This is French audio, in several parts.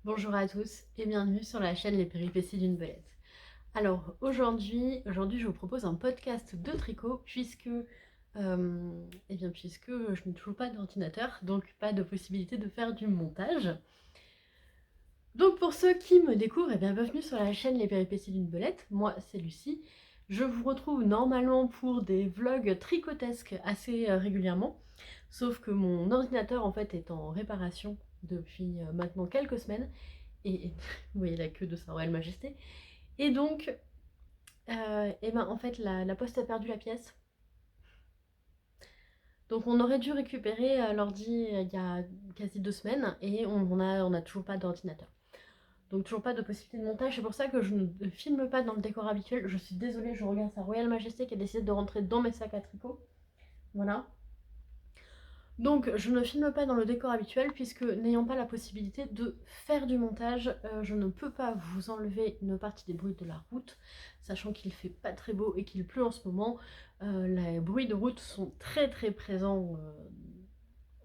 Bonjour à tous et bienvenue sur la chaîne Les Péripéties d'une Belette. Alors aujourd'hui je vous propose un podcast de tricot puisque je n'ai toujours pas d'ordinateur, donc pas de possibilité de faire du montage. Donc pour ceux qui me découvrent, bienvenue sur la chaîne Les Péripéties d'une Belette. Moi c'est Lucie. Je vous retrouve normalement pour des vlogs tricotesques assez régulièrement, sauf que mon ordinateur en fait est en réparation depuis maintenant quelques semaines. Et vous voyez la queue de sa royale majesté. Et donc, en fait, la poste a perdu la pièce. Donc on aurait dû récupérer l'ordi il y a quasi 2 semaines et on a toujours pas d'ordinateur. Donc toujours pas de possibilité de montage. C'est pour ça que je ne filme pas dans le décor habituel. Je suis désolée, je regarde sa royale majesté qui a décidé de rentrer dans mes sacs à tricot. Voilà. Donc je ne filme pas dans le décor habituel puisque n'ayant pas la possibilité de faire du montage, je ne peux pas vous enlever une partie des bruits de la route, sachant qu'il fait pas très beau et qu'il pleut en ce moment. Les bruits de route sont très très présents,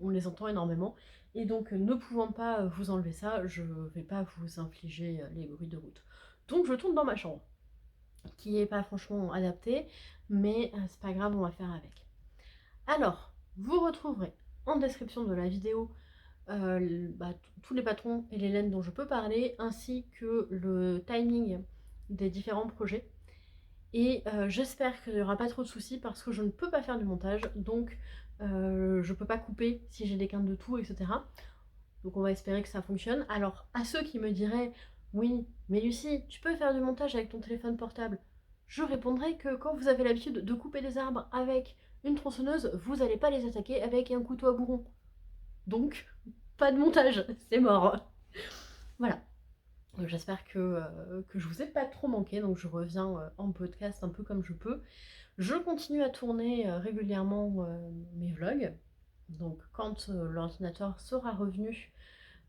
on les entend énormément, et donc ne pouvant pas vous enlever ça, je vais pas vous infliger les bruits de route. Donc je tourne dans ma chambre, qui est pas franchement adaptée, mais c'est pas grave, on va faire avec. Alors, vous retrouverez en description de la vidéo tous les patrons et les laines dont je peux parler, ainsi que le timing des différents projets. Et j'espère qu'il n'y aura pas trop de soucis parce que je ne peux pas faire du montage, donc je peux pas couper si j'ai des quintes de tout, etc. Donc on va espérer que ça fonctionne. Alors à ceux qui me diraient oui, mais Lucie, tu peux faire du montage avec ton téléphone portable, je répondrai que quand vous avez l'habitude de couper des arbres avec une tronçonneuse, vous n'allez pas les attaquer avec un couteau à bourron. Donc, pas de montage, c'est mort. Voilà. J'espère que je vous ai pas trop manqué, donc je reviens en podcast un peu comme je peux. Je continue à tourner régulièrement mes vlogs. Donc quand l'ordinateur sera revenu,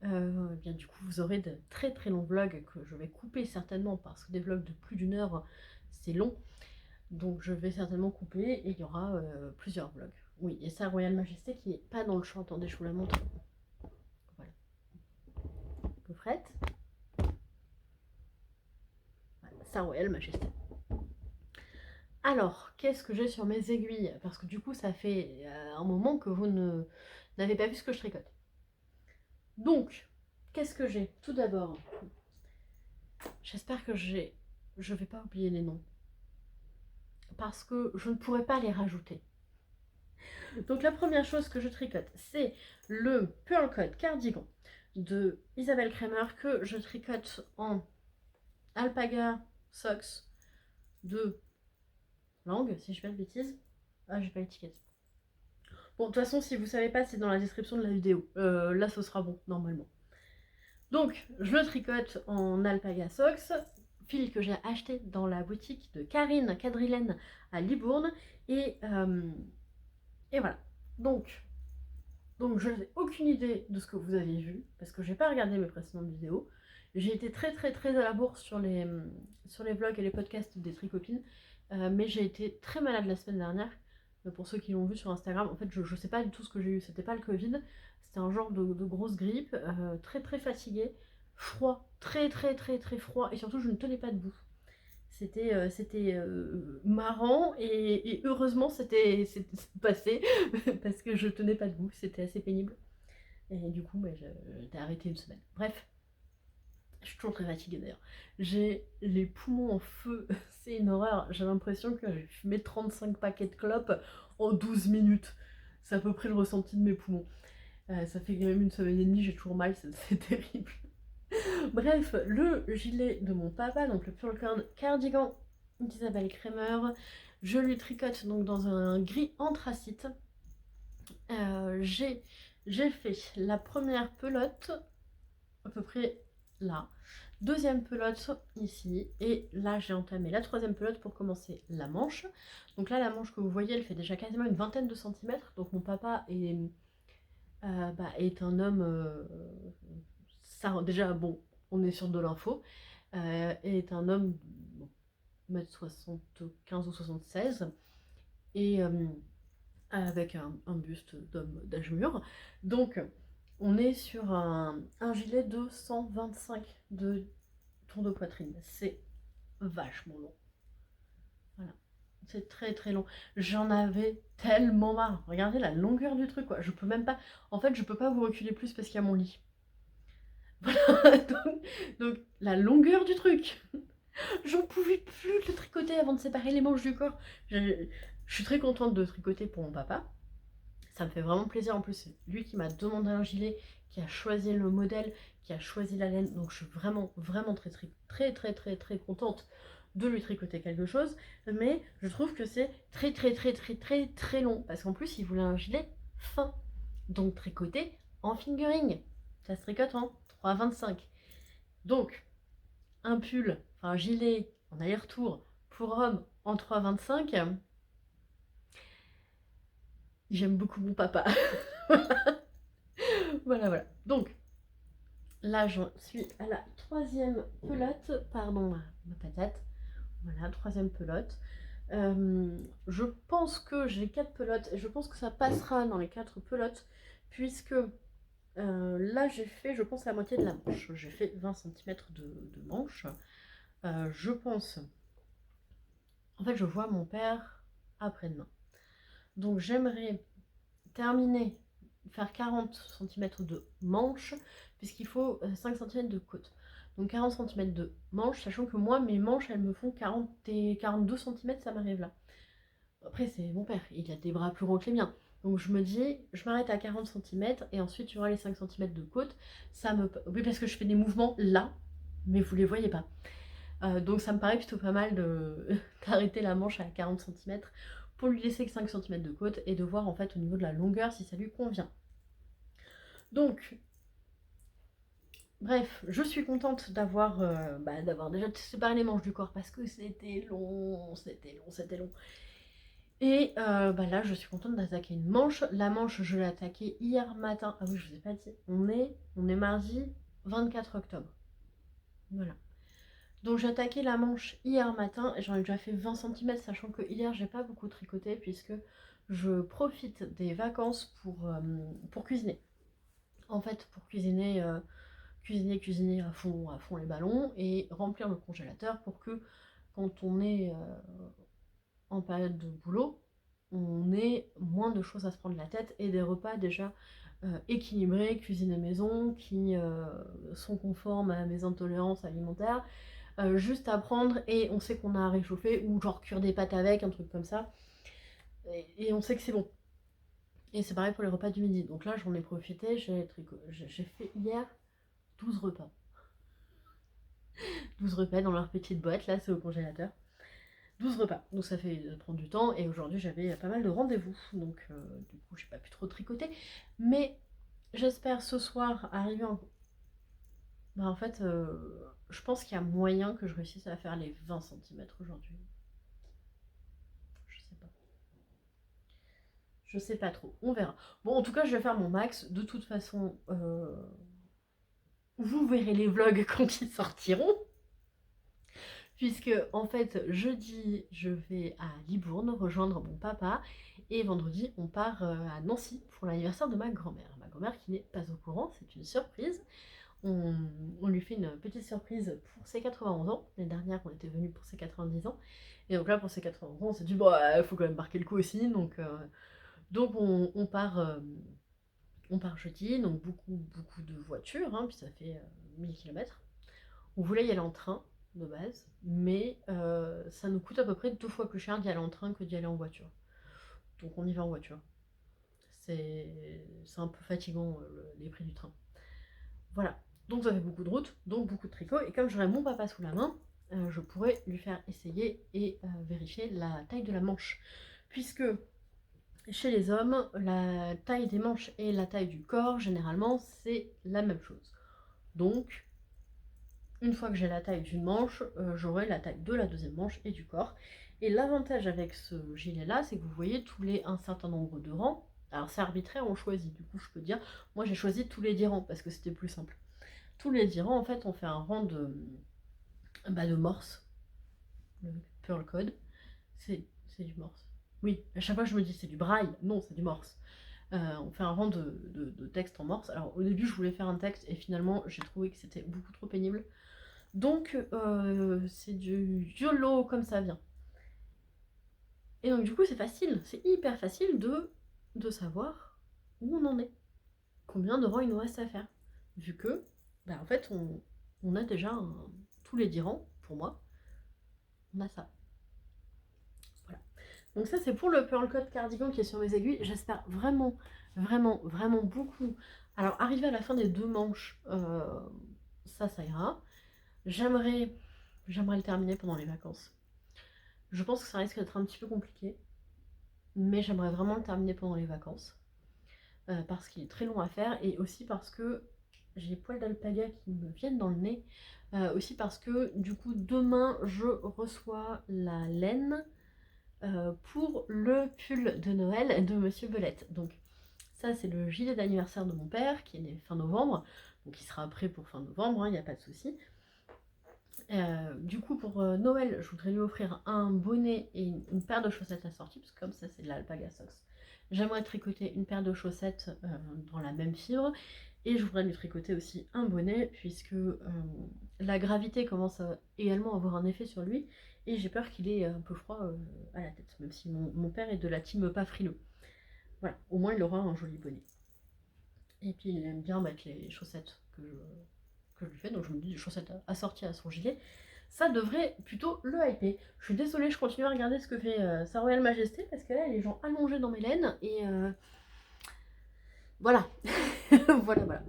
bien du coup vous aurez de très très longs vlogs que je vais couper certainement parce que des vlogs de plus d'une heure c'est long. Donc je vais certainement couper et il y aura plusieurs vlogs. Oui, et sa Royale Majesté qui n'est pas dans le champ, attendez je vous la montre. Voilà. Coffrette. Voilà, sa Royale Majesté. Alors, qu'est-ce que j'ai sur mes aiguilles? Parce que du coup ça fait un moment que vous n'avez pas vu ce que je tricote. Donc, qu'est-ce que j'ai? Tout d'abord, j'espère que je vais pas oublier les noms. Parce que je ne pourrais pas les rajouter. Donc la première chose que je tricote, c'est le Pearl Code Cardigan de Isabelle Kremer que je tricote en alpaga socks de langue, si je fais pas de bêtises. Ah, j'ai pas l'étiquette. Bon, de toute façon, si vous savez pas, c'est dans la description de la vidéo. Là, ce sera bon, normalement. Donc, je le tricote en alpaga socks, fil que j'ai acheté dans la boutique de Karine Quadrilène à Libourne. Et voilà. Donc je n'ai aucune idée de ce que vous avez vu, parce que j'ai pas regardé mes précédentes vidéos. J'ai été très très très à la bourre sur les vlogs et les podcasts des Tricopines, mais j'ai été très malade la semaine dernière. Pour ceux qui l'ont vu sur Instagram, en fait je sais pas du tout ce que j'ai eu, c'était pas le Covid, c'était un genre de grosse grippe, très très fatiguée, froid, très très très très froid, et surtout je ne tenais pas debout. C'était marrant et heureusement c'était passé parce que je tenais pas debout, c'était assez pénible. Et du coup, j'étais arrêtée une semaine. Bref, je suis toujours très fatiguée d'ailleurs. J'ai les poumons en feu, c'est une horreur. J'ai l'impression que j'ai fumé 35 paquets de clopes en 12 minutes. C'est à peu près le ressenti de mes poumons. Ça fait quand même une semaine et demie, j'ai toujours mal, c'est terrible. Bref, le gilet de mon papa, donc le Pearl Cardigan d'Isabelle Kremer, je lui tricote donc dans un gris anthracite. J'ai fait la première pelote à peu près là, deuxième pelote ici, et là j'ai entamé la troisième pelote pour commencer la manche. Donc là la manche que vous voyez elle fait déjà quasiment une vingtaine de centimètres, donc mon papa est un homme, ça déjà bon, on est sur de l'info, est un homme bon, 1m75 ou 76 et avec un buste d'homme d'âge mûr. Donc On est sur un gilet de 125 de tour de poitrine. C'est vachement long. Voilà. C'est très très long. J'en avais tellement marre. Regardez la longueur du truc, quoi. Je peux même pas. En fait, je peux pas vous reculer plus parce qu'il y a mon lit. Voilà. Donc, la longueur du truc. J'en pouvais plus de le tricoter avant de séparer les manches du corps. Je suis très contente de tricoter pour mon papa. Ça me fait vraiment plaisir. En plus, c'est lui qui m'a demandé un gilet, qui a choisi le modèle, qui a choisi la laine. Donc, je suis vraiment, vraiment très, très, très, très, très, très contente de lui tricoter quelque chose. Mais je trouve que c'est très, très, très, très, très, très long. Parce qu'en plus, il voulait un gilet fin. Donc, tricoté en fingering. Ça se tricote en 3,25. Donc, un pull, enfin un gilet en aller-retour pour homme en 3,25. J'aime beaucoup mon papa. Voilà, voilà. Donc, là, j'en suis à la troisième pelote. Pardon, ma patate. Voilà, troisième pelote. Je pense que j'ai 4 pelotes et je pense que ça passera dans les 4 pelotes puisque là, j'ai fait, je pense, la moitié de la manche. J'ai fait 20 cm de manche. Je pense... En fait, je vois mon père après-demain. Donc, j'aimerais terminer, faire 40 cm de manche, puisqu'il faut 5 cm de côte. Donc 40 cm de manche, sachant que moi, mes manches, elles me font 40 et 42 cm, ça m'arrive là. Après, c'est mon père, il a des bras plus gros que les miens. Donc je me dis, je m'arrête à 40 cm, et ensuite, tu vois les 5 cm de côte. Ça me... Oui, parce que je fais des mouvements là, mais vous les voyez pas. Donc ça me paraît plutôt pas mal d'arrêter la manche à 40 cm pour lui laisser que 5 cm de côte et de voir en fait au niveau de la longueur si ça lui convient. Donc, bref, je suis contente d'avoir déjà séparé les manches du corps parce que c'était long, c'était long, c'était long. Et là, je suis contente d'attaquer une manche. La manche, je l'ai attaquée hier matin. Ah oui, je vous ai pas dit. On est mardi 24 octobre. Voilà. Donc j'ai attaqué la manche hier matin et j'en ai déjà fait 20 cm, sachant que hier j'ai pas beaucoup tricoté puisque je profite des vacances pour cuisiner. En fait, pour cuisiner, cuisiner à fond les ballons et remplir le congélateur pour que quand on est en période de boulot, on ait moins de choses à se prendre la tête et des repas déjà équilibrés, cuisinés maison, qui sont conformes à mes intolérances alimentaires. Juste à prendre et on sait qu'on a à réchauffer ou genre cuire des pâtes avec, un truc comme ça. Et on sait que c'est bon. Et c'est pareil pour les repas du midi. Donc là, j'en ai profité, j'ai fait hier 12 repas. 12 repas dans leur petite boîte, là, c'est au congélateur. 12 repas, donc ça fait prendre du temps. Et aujourd'hui, j'avais pas mal de rendez-vous. Donc, du coup, j'ai pas pu trop tricoter. Mais j'espère ce soir arriver en... en fait, je pense qu'il y a moyen que je réussisse à faire les 20 cm aujourd'hui. Je sais pas. Je sais pas trop, on verra. Bon, en tout cas, je vais faire mon max. De toute façon, vous verrez les vlogs quand ils sortiront. Puisque, en fait, jeudi, je vais à Libourne rejoindre mon papa. Et vendredi, on part à Nancy pour l'anniversaire de ma grand-mère. Ma grand-mère qui n'est pas au courant, c'est une surprise. On lui fait une petite surprise pour ses 91 ans. L'année dernière, on était venus pour ses 90 ans. Et donc là, pour ses 91 ans, on s'est dit, bon, il faut quand même marquer le coup aussi. Donc on part jeudi, donc beaucoup de voitures, hein, puis ça fait 1000 km. On voulait y aller en train de base, mais ça nous coûte à peu près 2 fois plus cher d'y aller en train que d'y aller en voiture. Donc on y va en voiture. C'est un peu fatigant les prix du train. Voilà, donc ça fait beaucoup de route, donc beaucoup de tricot, et comme j'aurai mon papa sous la main, je pourrais lui faire essayer et vérifier la taille de la manche. Puisque chez les hommes, la taille des manches et la taille du corps, généralement, c'est la même chose. Donc, une fois que j'ai la taille d'une manche, j'aurai la taille de la deuxième manche et du corps. Et l'avantage avec ce gilet-là, c'est que vous voyez tous les un certain nombre de rangs. Alors c'est arbitraire, on choisit. Du coup, je peux dire, moi j'ai choisi tous les 10 rangs parce que c'était plus simple. Tous les 10 rangs, en fait, on fait un rang de morse, le Pearl Code. C'est du morse. Oui, à chaque fois je me dis c'est du braille. Non, c'est du morse. On fait un rang de texte en morse. Alors au début je voulais faire un texte et finalement j'ai trouvé que c'était beaucoup trop pénible. Donc c'est du YOLO comme ça vient. Et donc du coup c'est facile, c'est hyper facile de savoir où on en est. Combien de rangs il nous reste à faire. Vu que, en fait on a déjà tous les 10 rangs, pour moi, on a ça. Voilà. Donc ça c'est pour le Pearl Coat Cardigan qui est sur mes aiguilles. J'espère vraiment, vraiment, vraiment beaucoup. Alors arrivé à la fin des 2 manches, ça ira. J'aimerais le terminer pendant les vacances. Je pense que ça risque d'être un petit peu compliqué. Mais j'aimerais vraiment le terminer pendant les vacances. Parce qu'il est très long à faire. Et aussi parce que j'ai les poils d'alpaga qui me viennent dans le nez. Aussi parce que du coup demain je reçois la laine pour le pull de Noël de Monsieur Belette. Donc ça c'est le gilet d'anniversaire de mon père qui est né fin novembre, donc il sera prêt pour fin novembre, il n'y a pas de souci. Du coup pour Noël je voudrais lui offrir un bonnet et une paire de chaussettes assorties, parce que comme ça c'est de l'alpaga socks, j'aimerais tricoter une paire de chaussettes dans la même fibre, et je voudrais lui tricoter aussi un bonnet puisque la gravité commence également à avoir un effet sur lui, et j'ai peur qu'il ait un peu froid à la tête, même si mon père est de la team pas frileux. Voilà, au moins il aura un joli bonnet. Et puis il aime bien mettre les chaussettes que je lui fais, donc je me dis des chaussettes assorties à son gilet. Ça devrait plutôt le hyper. Je suis désolée, je continue à regarder ce que fait Sa Royale Majesté, parce que là, les gens allongés dans mes laines, et voilà. voilà.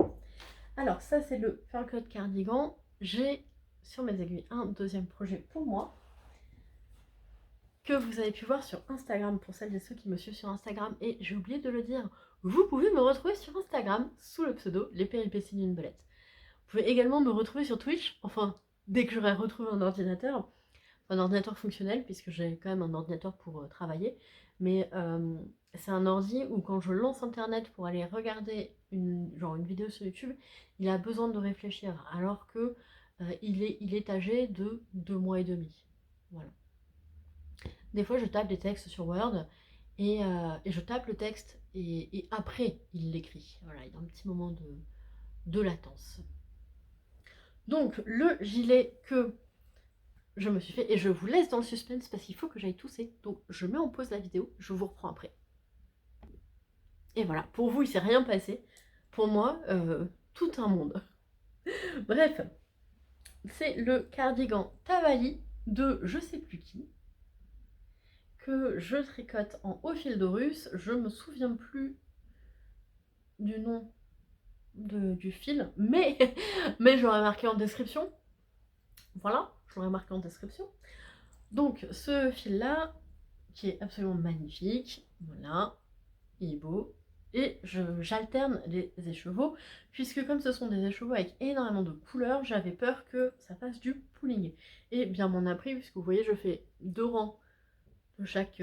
Alors, ça, c'est le Pearl Coat Cardigan. J'ai sur mes aiguilles un deuxième projet pour moi, que vous avez pu voir sur Instagram, pour celles et ceux qui me suivent sur Instagram, et j'ai oublié de le dire, vous pouvez me retrouver sur Instagram sous le pseudo Les Péripéties d'une Belette. Vous pouvez également me retrouver sur Twitch, enfin, dès que j'aurai retrouvé un ordinateur fonctionnel, puisque j'ai quand même un ordinateur pour travailler, mais c'est un ordi où quand je lance internet pour aller regarder une vidéo sur YouTube, il a besoin de réfléchir, alors que il est âgé de 2 mois et demi. Voilà. Des fois je tape des textes sur Word, et je tape le texte, et après il l'écrit. Voilà, il y a un petit moment de latence. Donc le gilet que je me suis fait, et je vous laisse dans le suspense parce qu'il faut que j'aille tousser, donc je mets en pause la vidéo, je vous reprends après. Et voilà, pour vous il s'est rien passé, pour moi tout un monde. Bref, c'est le cardigan Tavali de je sais plus qui, que je tricote en haut fil de russe. Je me souviens plus du nom du fil, mais je l'aurais marqué en description. Voilà, je l'aurais marqué en description. Donc ce fil là, qui est absolument magnifique, voilà, il est beau, et j'alterne les écheveaux, puisque comme ce sont des écheveaux avec énormément de couleurs, j'avais peur que ça fasse du pooling. Et bien m'en a pris, puisque vous voyez je fais 2 rangs de chaque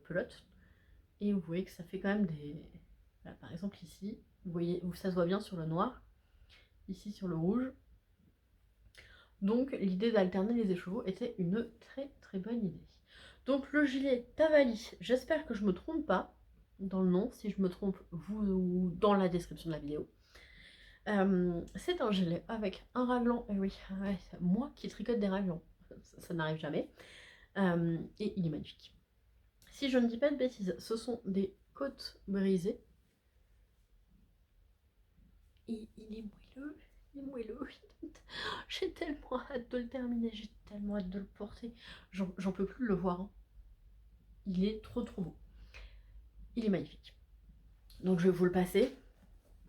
pelote, et vous voyez que ça fait quand même des... Voilà, par exemple ici, vous voyez où ça se voit bien sur le noir, ici sur le rouge. Donc l'idée d'alterner les écheveaux était une très très bonne idée. Donc le gilet Tavali, j'espère que je me trompe pas dans le nom. Si je me trompe, vous dans la description de la vidéo. C'est un gilet avec un raglan. Et oui, ouais, moi qui tricote des raglans, ça n'arrive jamais. Et il est magnifique. Si je ne dis pas de bêtises, ce sont des côtes brisées. Et il est moelleux. Il est moelleux. J'ai tellement hâte de le terminer, j'ai tellement hâte de le porter. J'en peux plus le voir. Hein. Il est trop trop beau. Il est magnifique. Donc je vais vous le passer.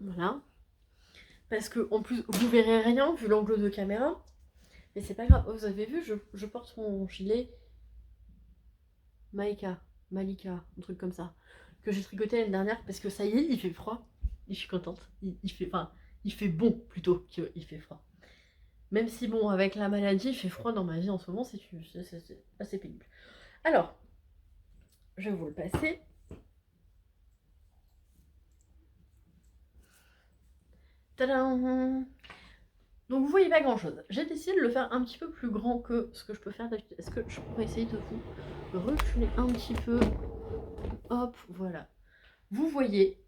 Voilà. Parce que en plus, vous verrez rien vu l'angle de caméra. Mais c'est pas grave. Vous avez vu, je porte mon gilet Malika, un truc comme ça. Que j'ai tricoté l'année dernière parce que ça y est, il fait froid. Et je suis contente. Il fait bon plutôt qu'il fait froid. Même si bon, avec la maladie, il fait froid dans ma vie en ce moment, c'est assez pénible. Alors, je vais vous le passer. Tadam! Donc vous voyez pas grand chose. J'ai décidé de le faire un petit peu plus grand que ce que je peux faire d'habitude. Est-ce que je pourrais essayer de vous reculer un petit peu? Hop, voilà. vous voyez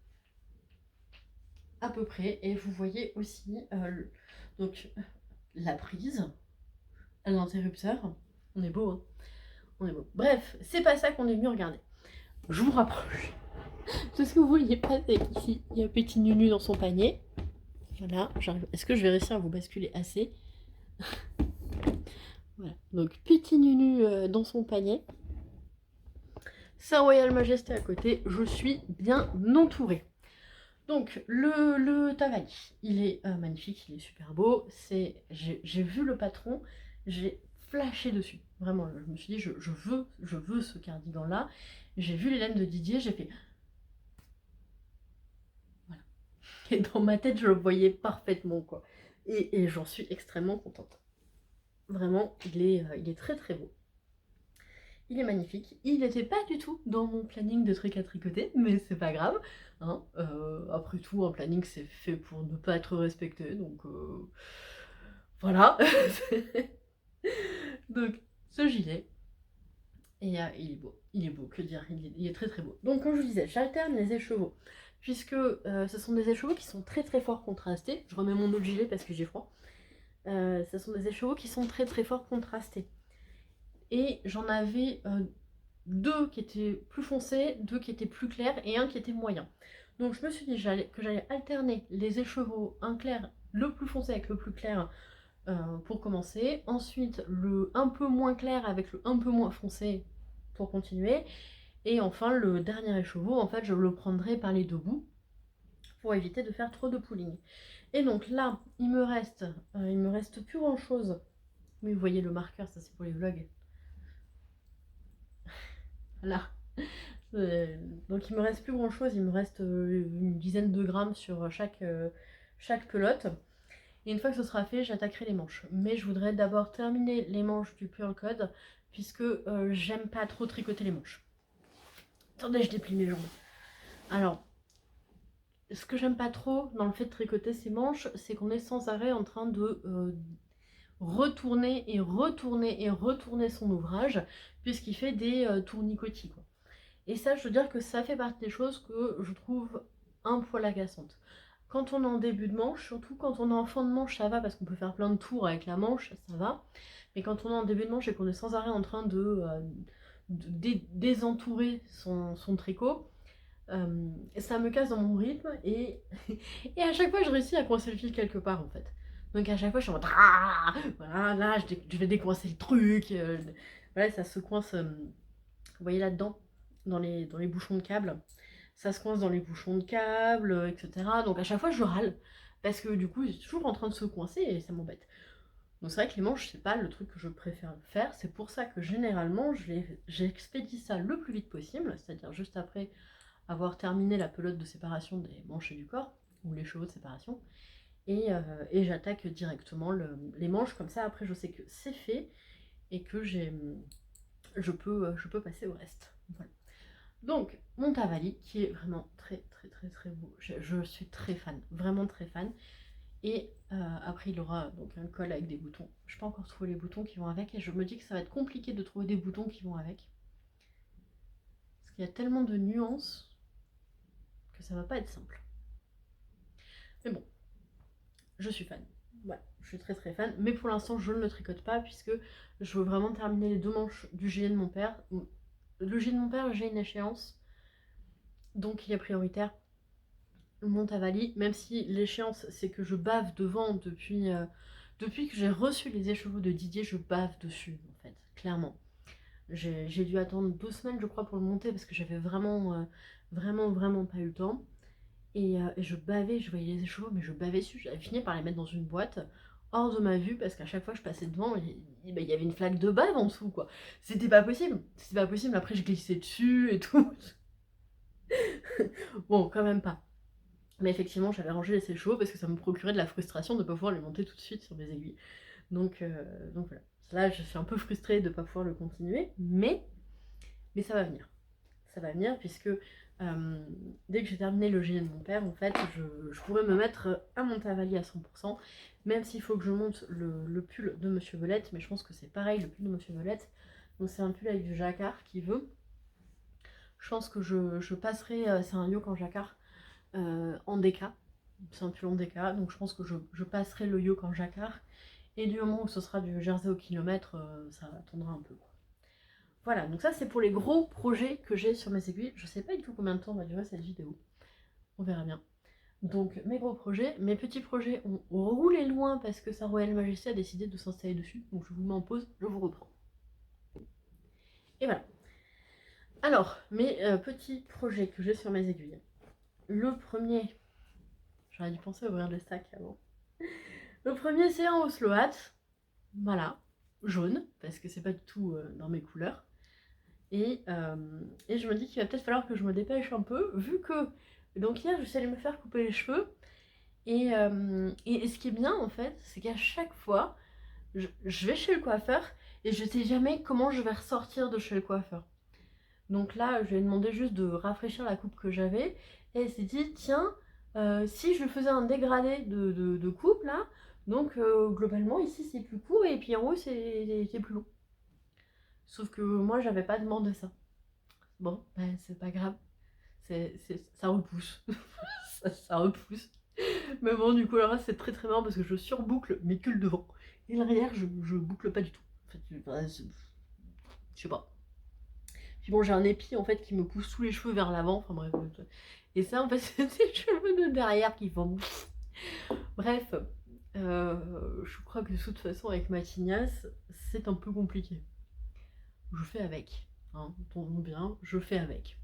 à peu près, et vous voyez aussi donc la prise, l'interrupteur. On est beau, hein, on est beau. Bref, c'est pas ça qu'on est venu regarder. Je vous rapproche. Tout ce que vous voyez pas, c'est qu'ici, il y a un petit Nunu dans son panier. Voilà, j'arrive. Est-ce que je vais réussir à vous basculer assez? Voilà, donc petit Nunu dans son panier. Sa Royale Majesté à côté, je suis bien entourée. Donc le Tavani, il est magnifique, il est super beau. J'ai vu le patron, j'ai flashé dessus. Vraiment, je me suis dit, je veux ce cardigan-là. J'ai vu les laines de Didier, j'ai fait... Voilà. Et dans ma tête, je le voyais parfaitement, quoi. Et j'en suis extrêmement contente. Vraiment, il est très très beau. Il est magnifique. Il n'était pas du tout dans mon planning de trucs à tricoter, mais c'est pas grave. Hein. Après tout, un planning c'est fait pour ne pas être respecté, donc voilà. Donc ce gilet, et il est beau, que dire, il est très très beau. Donc comme je vous disais, j'alterne les écheveaux, puisque ce sont des écheveaux qui sont très très fort contrastés. Je remets mon autre gilet parce que j'ai froid. Ce sont des écheveaux qui sont très très fort contrastés. Et j'en avais 2 qui étaient plus foncés, 2 qui étaient plus clairs et un qui était moyen. Donc je me suis dit que j'allais alterner les écheveaux, un clair, le plus foncé avec le plus clair pour commencer. Ensuite le un peu moins clair avec le un peu moins foncé pour continuer. Et enfin le dernier écheveau, en fait je le prendrai par les 2 bouts pour éviter de faire trop de pooling. Et donc là il me reste plus grand chose. Mais vous voyez le marqueur, ça c'est pour les vlogs. Voilà. Donc il me reste plus grand chose, il me reste une dizaine de grammes sur chaque pelote. Et une fois que ce sera fait, j'attaquerai les manches. Mais je voudrais d'abord terminer les manches du Pearl Code, puisque j'aime pas trop tricoter les manches. Attendez, je déplie mes jambes. Alors, ce que j'aime pas trop dans le fait de tricoter ces manches, c'est qu'on est sans arrêt en train de retourner et retourner et retourner son ouvrage, puisqu'il fait des tournicotis, quoi. Et ça, je veux dire que ça fait partie des choses que je trouve un poil agaçantes. Quand on est en début de manche, surtout quand on est en fin de manche, ça va parce qu'on peut faire plein de tours avec la manche, ça va. Mais quand on est en début de manche et qu'on est sans arrêt en train de désentourer son tricot, ça me casse dans mon rythme et, et à chaque fois je réussis à coincer le fil quelque part en fait. Donc à chaque fois je suis en mode ah, voilà, là je vais décoincer le truc. Voilà, ça se coince, vous voyez là-dedans, dans les bouchons de câble. Ça se coince dans les bouchons de câble, etc. Donc à chaque fois je râle. Parce que du coup, c'est toujours en train de se coincer et ça m'embête. Donc c'est vrai que les manches, c'est pas le truc que je préfère faire. C'est pour ça que généralement, j'expédie ça le plus vite possible. C'est-à-dire juste après avoir terminé la pelote de séparation des manches et du corps. Ou les chevaux de séparation. Et j'attaque directement les manches. Comme ça, après, je sais que c'est fait. Et que je peux passer au reste. Voilà. Donc, mon Tavali, qui est vraiment très très très très beau. Je suis très fan, vraiment très fan. Et après, il aura donc un col avec des boutons. Je n'ai pas encore trouvé les boutons qui vont avec. Et je me dis que ça va être compliqué de trouver des boutons qui vont avec. Parce qu'il y a tellement de nuances que ça va pas être simple. Mais bon, je suis fan. Voilà, je suis très très fan. Mais pour l'instant, je ne le tricote pas puisque je veux vraiment terminer les 2 manches du gilet de mon père. Le gilet de mon père, j'ai une échéance. Donc il est prioritaire. Mon Tavali, même si l'échéance c'est que je bave devant depuis que j'ai reçu les écheveaux de Didier, je bave dessus en fait, clairement. J'ai dû attendre 2 semaines je crois pour le monter parce que j'avais vraiment pas eu le temps. Et je bavais, je voyais les écheveaux mais je bavais dessus, j'avais fini par les mettre dans une boîte hors de ma vue parce qu'à chaque fois que je passais devant, il y avait une flaque de bave en dessous quoi. C'était pas possible, après je glissais dessus et tout. Bon, quand même pas. Mais effectivement, j'avais rangé les sèches-chevaux parce que ça me procurait de la frustration de ne pas pouvoir les monter tout de suite sur mes aiguilles. Donc voilà. Là, je suis un peu frustrée de ne pas pouvoir le continuer, mais ça va venir. Ça va venir puisque dès que j'ai terminé le gilet de mon père, en fait, je pourrais me mettre à mon Tavali à 100%, même s'il faut que je monte le pull de Monsieur Velette, mais je pense que c'est pareil, le pull de Monsieur Velette. Donc c'est un pull avec du jacquard qui veut. Je pense que je passerai, c'est un yoke en jacquard, en déca. C'est un pull en déca, donc je pense que je passerai le yoke en jacquard. Et du moment où ce sera du jersey au kilomètre, ça attendra un peu, quoi. Voilà, donc ça c'est pour les gros projets que j'ai sur mes aiguilles. Je sais pas du tout combien de temps va durer cette vidéo. On verra bien. Donc mes gros projets, mes petits projets ont roulé loin parce que Sa Royale Majesté a décidé de s'installer dessus. Donc je vous mets en pause, je vous reprends. Et voilà. Alors, mes petits projets que j'ai sur mes aiguilles. Le premier, j'aurais dû penser à ouvrir le sac avant. Le premier c'est un Oslo Hat. Voilà, jaune, parce que c'est pas du tout dans mes couleurs. Et je me dis qu'il va peut-être falloir que je me dépêche un peu, vu que... Donc hier, je suis allée me faire couper les cheveux. Et ce qui est bien, en fait, c'est qu'à chaque fois, je vais chez le coiffeur et je sais jamais comment je vais ressortir de chez le coiffeur. Donc là, je lui ai demandé juste de rafraîchir la coupe que j'avais. Et elle s'est dit, tiens, si je faisais un dégradé de coupe, là, donc globalement, ici, c'est plus court et puis en haut, c'est plus long. Sauf que moi, j'avais pas demandé ça. Bon, ben, c'est pas grave. Ça repousse. ça repousse. Mais bon, du coup, alors là, c'est très très marrant parce que je surboucle, mais que le devant. Et l'arrière, je boucle pas du tout. En fait, je sais pas. Puis bon, j'ai un épi en fait qui me pousse tous les cheveux vers l'avant. Enfin bref. Et ça, en fait, c'est des cheveux de derrière qui font. Bref, je crois que de toute façon, avec ma tignasse, c'est un peu compliqué. Je fais avec. Hein, tourne bien, je fais avec.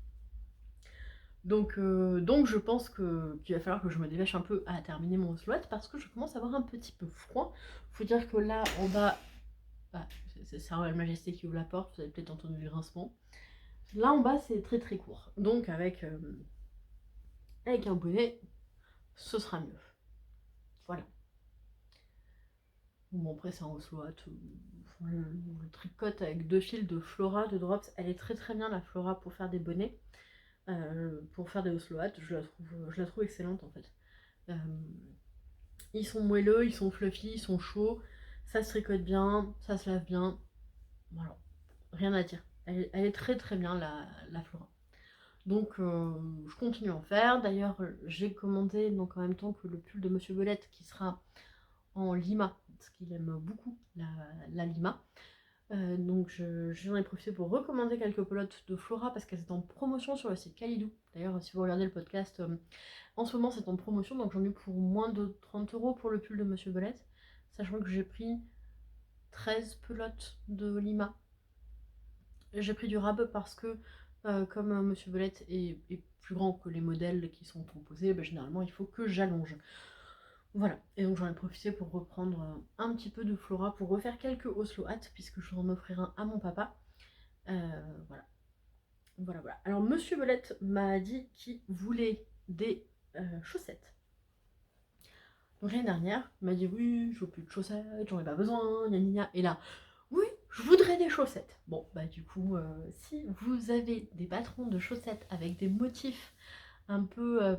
Donc je pense qu'il va falloir que je me dépêche un peu à terminer mon slot parce que je commence à avoir un petit peu froid. Faut dire que là, en bas, ah, c'est Sa Royale Majesté qui ouvre la porte, vous avez peut-être entendu le grincement. Là en bas, c'est très très court. Donc avec un bonnet, ce sera mieux. Voilà. Bon, après, c'est un slot. Le tricote avec 2 fils de Flora, de Drops, elle est très très bien la Flora pour faire des bonnets. Pour faire des Oslo Hat, je la trouve excellente en fait. Ils sont moelleux, ils sont fluffy, ils sont chauds, ça se tricote bien, ça se lave bien. Voilà, rien à dire. Elle est très très bien la Flora. Donc je continue à en faire. D'ailleurs, j'ai commandé donc en même temps que le pull de Monsieur Belette qui sera en lima, parce qu'il aime beaucoup la lima. Donc j'en ai profité pour recommander quelques pelotes de Flora parce qu'elles étaient en promotion sur le site Kalidou. D'ailleurs, si vous regardez le podcast, en ce moment c'est en promotion, donc j'en ai pour moins de 30 € pour le pull de Monsieur Belette, sachant que j'ai pris 13 pelotes de Lima. J'ai pris du rab parce que comme Monsieur Belette est plus grand que les modèles qui sont proposés, généralement il faut que j'allonge. Voilà, et donc j'en ai profité pour reprendre un petit peu de Flora pour refaire quelques Oslo Hat puisque je vais en offrir un à mon papa. Voilà. Voilà. Alors Monsieur Belette m'a dit qu'il voulait des chaussettes. Donc l'année dernière, il m'a dit oui, je veux plus de chaussettes, j'en ai pas besoin, gna gna gna. Et là, oui, je voudrais des chaussettes. Bon, du coup, si vous avez des patrons de chaussettes avec des motifs un peu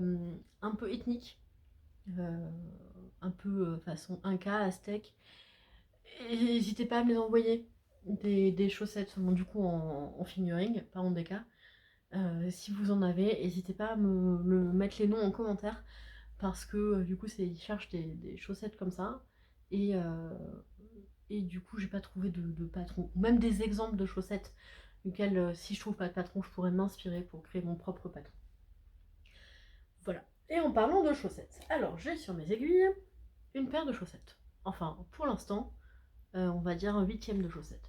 ethniques, un peu façon Inca, Aztèque, n'hésitez pas à me les envoyer. Des chaussettes, bon, du coup en fingering, pas en déca. Si vous en avez, n'hésitez pas à me mettre les noms en commentaire parce que du coup ils cherchent des chaussettes comme ça et du coup j'ai pas trouvé de patron ou même des exemples de chaussettes duquel si je trouve pas de patron je pourrais m'inspirer pour créer mon propre patron. Voilà. Et en parlant de chaussettes, alors j'ai sur mes aiguilles une paire de chaussettes. Enfin pour l'instant on va dire un 8e de chaussettes.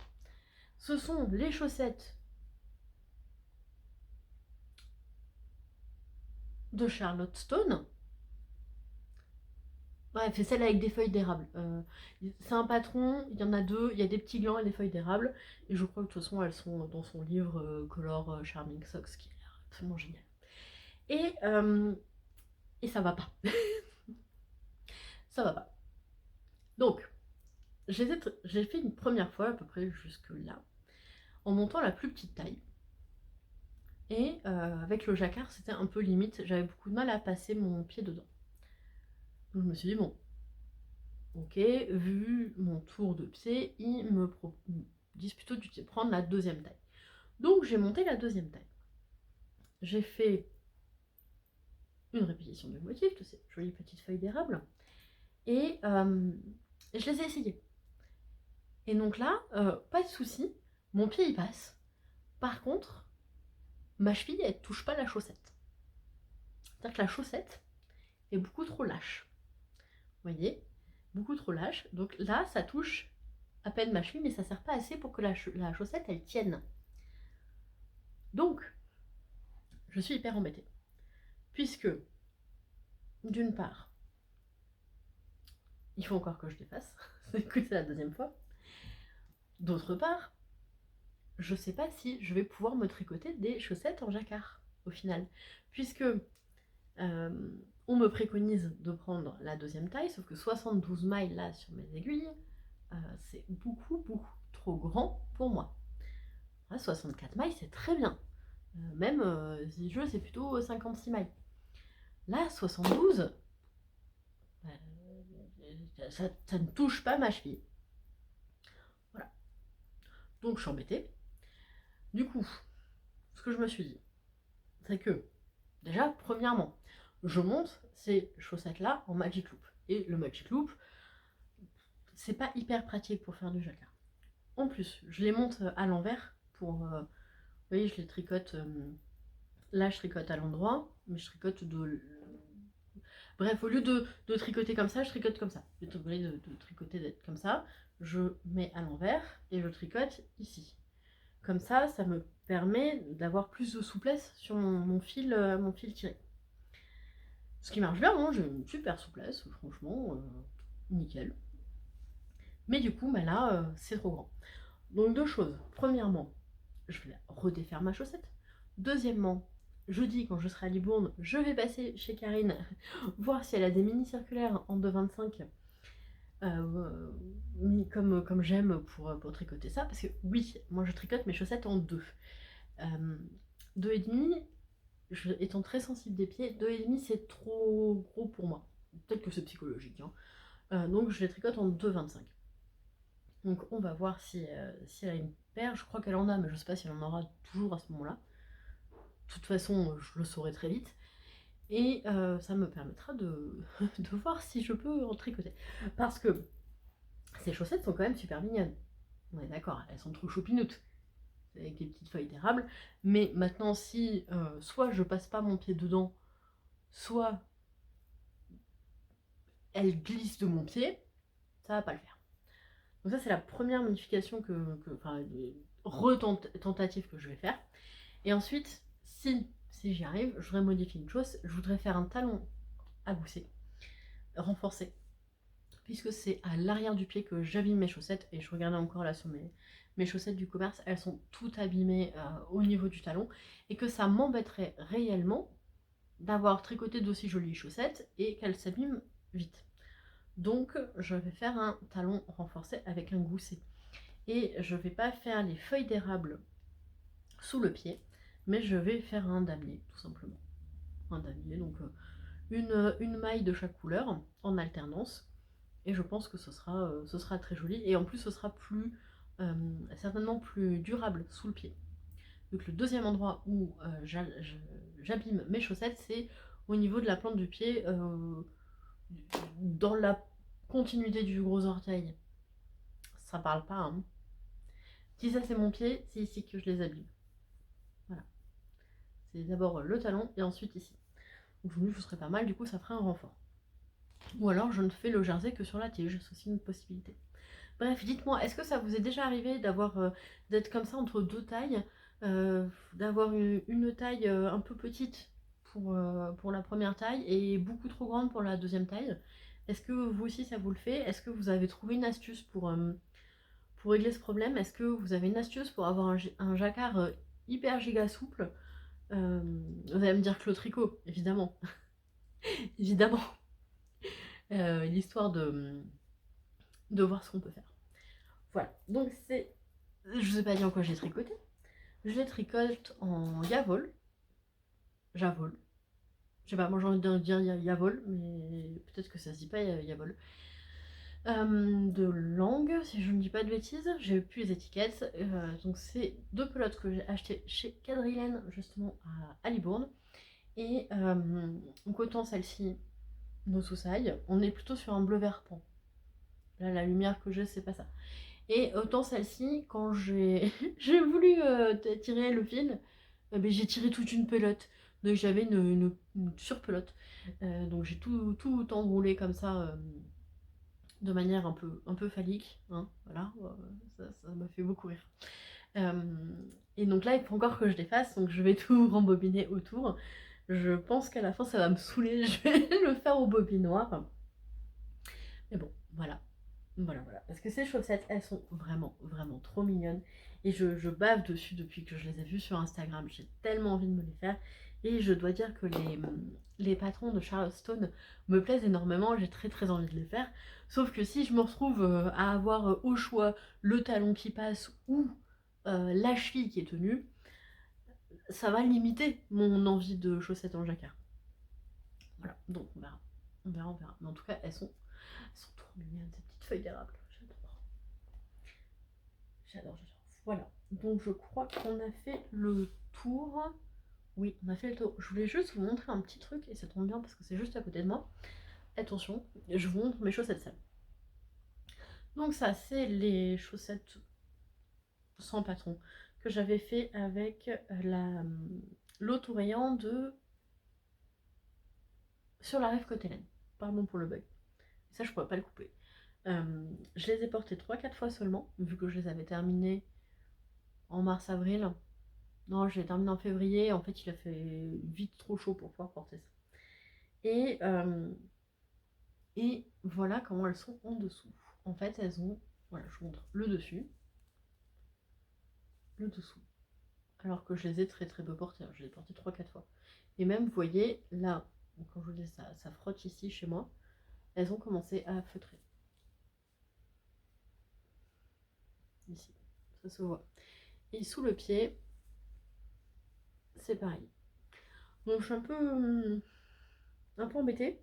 Ce sont les chaussettes de Charlotte Stone. Bref, c'est celle avec des feuilles d'érable. C'est un patron, il y en a 2, il y a des petits glands et des feuilles d'érable. Et je crois que de toute façon, elles sont dans son livre Color Charming Socks, qui est absolument génial. Et ça va pas. Ça va pas. Donc, j'ai fait une première fois, à peu près jusque là, en montant la plus petite taille. Et avec le jacquard, c'était un peu limite, j'avais beaucoup de mal à passer mon pied dedans. Donc je me suis dit, bon, ok, vu mon tour de pied, ils me disent plutôt de prendre la 2e taille. Donc j'ai monté la 2e taille. j'ai fait une répétition du motif, de ces jolies petites feuilles d'érable, et je les ai essayées. Et donc là, pas de souci, mon pied y passe. Par contre, ma cheville, elle touche pas la chaussette. C'est-à-dire que la chaussette est beaucoup trop lâche. Vous voyez, beaucoup trop lâche. Donc là, ça touche à peine ma cheville, mais ça sert pas assez pour que la chaussette, elle tienne. Donc, je suis hyper embêtée. Puisque, d'une part, il faut encore que je les fasse. C'est la deuxième fois. D'autre part, je sais pas si je vais pouvoir me tricoter des chaussettes en jacquard, au final. Puisque on me préconise de prendre la deuxième taille, sauf que 72 mailles là sur mes aiguilles, c'est beaucoup trop grand pour moi. 64 mailles, c'est très bien. Même si je veux, c'est plutôt 56 mailles. Là, 72, ça ne touche pas ma cheville. Voilà. Donc je suis embêtée. Du coup, ce que je me suis dit, c'est que, déjà, premièrement, je monte ces chaussettes-là en Magic Loop. Et le Magic Loop, c'est pas hyper pratique pour faire du jacquard. En plus, je les monte à l'envers pour... vous voyez, je les tricote... là, je tricote à l'endroit, mais je tricote de... Bref, au lieu de tricoter comme ça, je tricote comme ça. Au lieu de tricoter d'être comme ça, je mets à l'envers et je tricote ici. Comme ça me permet d'avoir plus de souplesse sur mon fil tiré. Ce qui marche bien, hein, j'ai une super souplesse, franchement, nickel. Mais du coup, bah là, c'est trop grand. Donc deux choses. Premièrement, je vais redéfaire ma chaussette. Deuxièmement, jeudi, quand je serai à Libourne, je vais passer chez Karine, voir si elle a des mini circulaires en 2,25 comme j'aime pour tricoter ça. Parce que oui, moi je tricote mes chaussettes en 2. 2,5, étant très sensible des pieds, 2,5 c'est trop gros pour moi. Peut-être que c'est psychologique. Hein. Donc je les tricote en 2,25. Donc on va voir si elle a une paire. Je crois qu'elle en a, mais je sais pas si elle en aura toujours à ce moment-là. De toute façon, je le saurai très vite. Et ça me permettra de voir si je peux en tricoter. Parce que ces chaussettes sont quand même super mignonnes. On est d'accord, elles sont trop choupinoutes. Avec des petites feuilles d'érable. Mais maintenant, si soit je passe pas mon pied dedans, soit elle glisse de mon pied, ça va pas le faire. Donc ça, c'est la première modification enfin, retentative que je vais faire. Et ensuite, si j'y arrive, je voudrais modifier une chose. Je voudrais faire un talon à gousset, renforcé, puisque c'est à l'arrière du pied que j'abîme mes chaussettes. Et je regardais encore là sur mes chaussettes du commerce, elles sont toutes abîmées au niveau du talon. Et que ça m'embêterait réellement d'avoir tricoté d'aussi jolies chaussettes et qu'elles s'abîment vite. Donc je vais faire un talon renforcé avec un gousset. Et je vais pas faire les feuilles d'érable sous le pied, mais je vais faire un damier, tout simplement. Un damier, donc une maille de chaque couleur en alternance. Et je pense que ce sera très joli. Et en plus, ce sera certainement plus durable sous le pied. Donc le deuxième endroit où j'abîme mes chaussettes, c'est au niveau de la plante du pied, dans la continuité du gros orteil. Ça parle pas, hein. Si ça c'est mon pied, c'est ici que je les abîme. Voilà. C'est d'abord le talon et ensuite ici. Donc je me dis que ce serait pas mal, du coup ça ferait un renfort. Ou alors je ne fais le jersey que sur la tige, c'est aussi une possibilité. Bref, dites-moi, est-ce que ça vous est déjà arrivé d'être comme ça entre deux tailles, d'avoir une taille un peu petite pour la première taille et beaucoup trop grande pour la deuxième taille? Est-ce que vous aussi ça vous le fait? Est-ce que vous avez trouvé une astuce pour régler ce problème? Est-ce que vous avez une astuce pour avoir un jacquard hyper giga souple? Vous allez me dire que le tricot, évidemment. Évidemment. L'histoire de voir ce qu'on peut faire. Voilà, donc c'est... Je vous ai pas dit en quoi j'ai tricoté. Je les tricote en Yavol. Javol. Je sais pas, moi j'ai envie de dire Yavol, mais peut-être que ça se dit pas Yavol. De langue, si je ne dis pas de bêtises, j'ai plus les étiquettes. Donc c'est 2 pelotes que j'ai achetées chez Quadrilène, justement à Libourne. Et donc autant celle-ci, nos soussailles, on est plutôt sur un bleu vert pan. Là, la lumière que j'ai, c'est pas ça. Et autant celle-ci, quand j'ai j'ai voulu tirer le fil, ben, j'ai tiré toute une pelote. Donc j'avais une surpelote. Donc j'ai tout enroulé comme ça, de manière un peu phallique. Hein, voilà, ça m'a fait beaucoup rire. Et donc là, il faut encore que je les fasse, donc je vais tout rembobiner autour. Je pense qu'à la fin, ça va me saouler, je vais le faire au bobinoir. Mais bon, voilà. Voilà, voilà. Parce que ces chaussettes, elles sont vraiment, vraiment trop mignonnes. Et je bave dessus depuis que je les ai vues sur Instagram. J'ai tellement envie de me les faire. Et je dois dire que les patrons de Charleston me plaisent énormément. J'ai très très envie de les faire. Sauf que si je me retrouve à avoir au choix le talon qui passe ou la cheville qui est tenue, ça va limiter mon envie de chaussettes en jacquard. Voilà, donc on verra. On verra, on verra. Mais en tout cas, elles sont trop mignonnes, ces petites feuilles d'érable. J'adore, j'adore. Voilà. Donc je crois qu'on a fait le tour. Oui, on a fait le tour. Je voulais juste vous montrer un petit truc, et ça tombe bien parce que c'est juste à côté de moi. Attention, je vous montre mes chaussettes sales. Donc ça, c'est les chaussettes sans patron que j'avais fait avec l'auto-rayon de Sur la rêve Côte-Hélène. Pardon pour le bug. Ça, je pourrais pas le couper. Je les ai portés 3-4 fois seulement, vu que je les avais terminés en mars-avril. Non, je l'ai terminé en février. En fait, il a fait vite trop chaud pour pouvoir porter ça. Et voilà comment elles sont en dessous. En fait, elles ont... Voilà, je vous montre le dessus, le dessous. Alors que je les ai très très peu portées. Je les ai portées 3-4 fois. Et même, vous voyez, là, quand je vous dis ça frotte ici chez moi, elles ont commencé à feutrer. Ici, ça se voit. Et sous le pied, c'est pareil. Donc je suis un peu embêtée.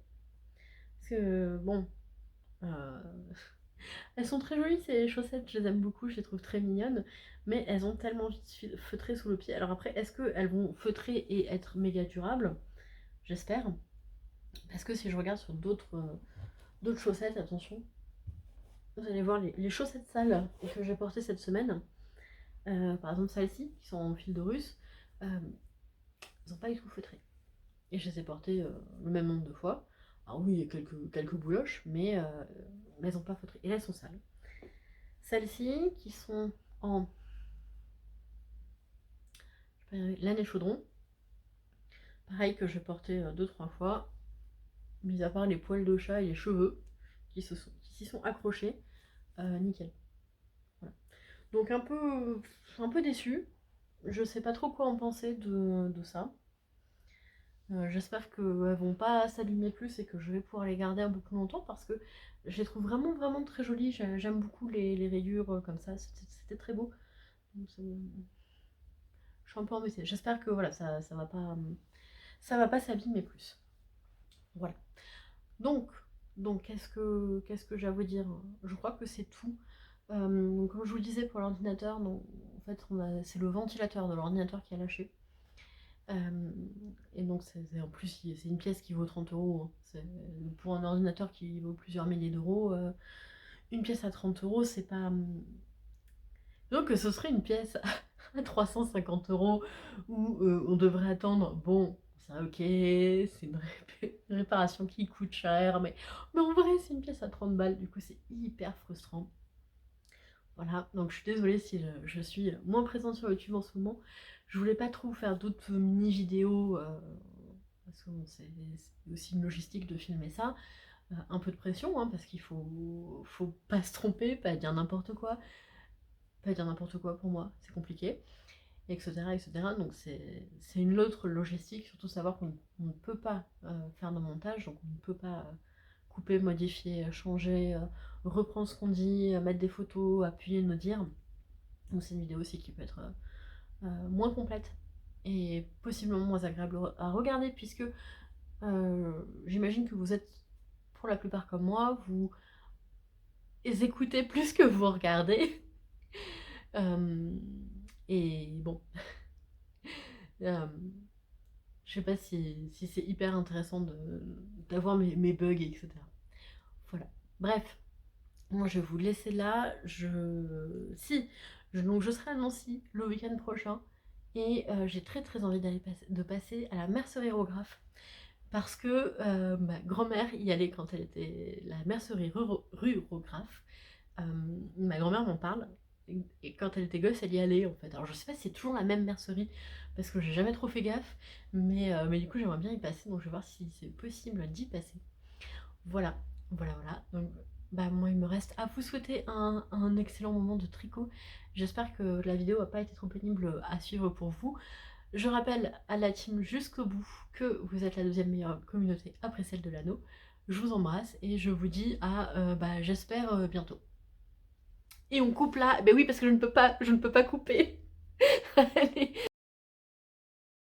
Parce que, bon, elles sont très jolies ces chaussettes, je les aime beaucoup, je les trouve très mignonnes. Mais elles ont tellement vite feutré sous le pied. Alors après, est-ce qu'elles vont feutrer et être méga durables? J'espère. Parce que si je regarde sur d'autres chaussettes, attention, vous allez voir les chaussettes sales que j'ai portées cette semaine. Par exemple celles-ci, qui sont en fil de russe, elles n'ont pas du tout feutré. Et je les ai portées le même nombre de fois. Alors oui, il y a quelques bouloches, mais elles n'ont pas feutré. Et là, elles sont sales. Celles-ci, qui sont en l'année chaudron, pareil que j'ai porté 2-3 fois, mis à part les poils de chat et les cheveux qui s'y sont accrochés, nickel. Voilà. Donc un peu déçue. Je sais pas trop quoi en penser de ça. J'espère qu'elles vont pas s'abîmer plus et que je vais pouvoir les garder un peu plus longtemps parce que je les trouve vraiment vraiment très jolies. J'aime beaucoup les rayures comme ça, c'était très beau. Donc, je suis un peu embêtée. J'espère que voilà, ça va pas s'abîmer plus. Voilà. Donc qu'est-ce que j'ai à vous dire? Je crois que c'est tout. Comme je vous le disais pour l'ordinateur, en fait c'est le ventilateur de l'ordinateur qui a lâché. Et donc en plus c'est une pièce qui vaut 30 €. Pour un ordinateur qui vaut plusieurs milliers d'euros, une pièce à 30 €, c'est pas... Donc ce serait une pièce à 350 € où on devrait attendre, bon, ça ok, c'est une réparation qui coûte cher, mais en vrai c'est une pièce à 30 balles, du coup c'est hyper frustrant. Voilà, donc je suis désolée si je suis moins présente sur YouTube en ce moment. Je voulais pas trop faire d'autres mini-vidéos, parce que bon, c'est aussi une logistique de filmer ça. Un peu de pression, hein, parce qu'il faut pas se tromper, pas dire n'importe quoi. Pas dire n'importe quoi pour moi, c'est compliqué, etc. etc. Donc c'est une autre logistique, surtout savoir qu'on ne peut pas faire de montage, donc on ne peut pas couper, modifier, changer, reprendre ce qu'on dit, mettre des photos, appuyer, nous dire. Donc c'est une vidéo aussi qui peut être moins complète et possiblement moins agréable à regarder, puisque j'imagine que vous êtes pour la plupart comme moi, vous écoutez plus que vous regardez. Et bon, je sais pas si c'est hyper intéressant d'avoir mes bugs, etc. Voilà. Bref, moi je vais vous laisser là. Donc je serai à Nancy le week-end prochain. Et j'ai très très envie de passer à la mercerie Rographe. Parce que ma grand-mère y allait quand elle était la mercerie rue Rographe. Ma grand-mère m'en parle. Et quand elle était gosse, elle y allait en fait. Alors je sais pas si c'est toujours la même mercerie, parce que j'ai jamais trop fait gaffe. Mais du coup j'aimerais bien y passer, donc je vais voir si c'est possible d'y passer. Voilà, voilà. Donc bah moi il me reste à vous souhaiter un excellent moment de tricot. J'espère que la vidéo n'a pas été trop pénible à suivre pour vous. Je rappelle à la team jusqu'au bout que vous êtes la deuxième meilleure communauté après celle de l'anneau. Je vous embrasse et je vous dis à j'espère bientôt. Et on coupe là. Ben oui, parce que je ne peux pas couper. Allez.